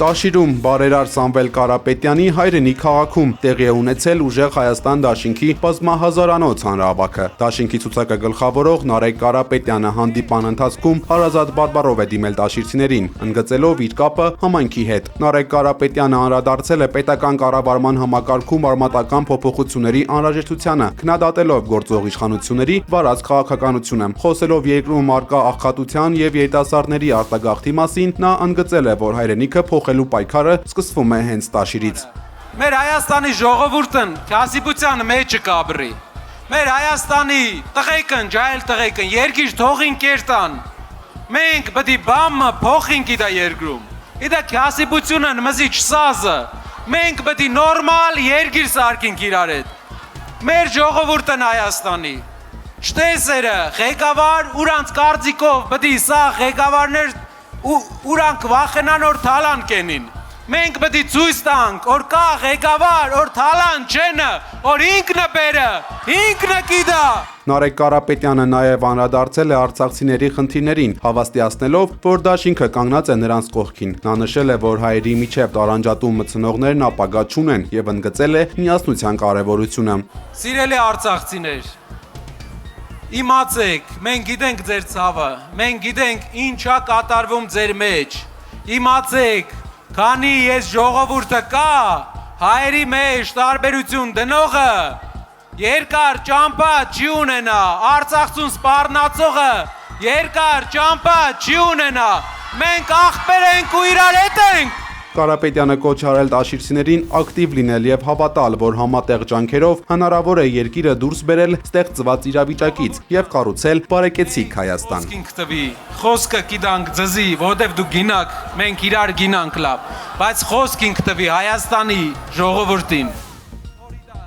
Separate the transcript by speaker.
Speaker 1: Տաշիրում բարերար Սամվել Կարապետյանի հայրենի քաղաքում տեղի է ունեցել ուժեղ Հայաստան դաշինքի բազմահազարանոց հանրահավաքը։ Դաշինքի ցուցակը գլխավորող Նարեկ Կարապետյանը հանդիպան ընթացքում Հարազատ Բարբարով է դիմել դաշինցիներին, ընդգծելով իր կապը համայնքի հետ։ Նարեկ Կարապետյանը անդրադարձել է պետական կառավարման համակարգում արմատական փոփոխությունների անհրաժեշտությանը, քննադատելով գործող իշխանությունների վարած քաղաքականությունը։ Խոսելով երկրում առկա աղքատության եւ երիտասարդների արտագաղթի մասին, նա ընդգծել է, որ հայրենիքը փոխելու պայքարը սկսվում է հենց Տաշիրից։
Speaker 2: Մեր Հայաստանի ժողովուրդն քասիբության մեջ կաբրի։ Մեր Հայաստանի տղեկն, ջահել տղեկն երկիր թողին կերտան։ Մենք պետք է բամը փոխենք իդա երկրում։ Իդա քասիբությունը մզի չսազը։ Մենք պետք է նորմալ երկիր սարքենք իրար հետ։ Մեր ժողովուրդն Հայաստանի շտեսերը ղեկավար ուրանց կարծիքով պետք է սա ղեկավարներ ուրանք վախենան որ թալան կենին։ Մենք պետք է ցույց տանք, որ կա ղեկավար, որ թալան չենը, որ ինքնը բերը, ինքնը գիտա։
Speaker 1: Նարեկ Կարապետյանը նաև անդրադարձել է արցախցիների խնդիրներին, հավաստիացնելով, որ դաշինքը կանգնած է նրանց կողքին։ Նա նշել է, որ հայերի միջև տարանջատում մտցնողներն ապագա չունեն եւ ընդգծել է միասնության կարեւորությունը։
Speaker 2: Սիրելի արցախցիներ, իմացեք, մենք գիտենք ձեր ցավը, մենք գիտենք ինչա կատարվում ձեր մեջ։ Իմացեք, քանի ես ժողովուրդը կա, հայերի մեջ տարբերություն դնողը երկար ճամփա չի ունենա, Արցախցուն սպառնացողը երկար ճամփա չի ունենա։ Մենք աղբեր ենք ու իրար հետ ենք։
Speaker 1: Կարապետյանը կոչ արել տաշիրցիներին ակտիվ լինել եւ հավատալ, որ համատեղ ջանքերով հնարավոր է երկիրը դուրս բերել ստեղծված իրավիճակից եւ կառուցել բարեկեցիկ Հայաստան։
Speaker 2: Խոսքը կիդանք ձզի, որովհետեւ դու գինակ, մենք իրար գինանք լավ, բայց խոսք ինք տվի Հայաստանի ժողովրդին։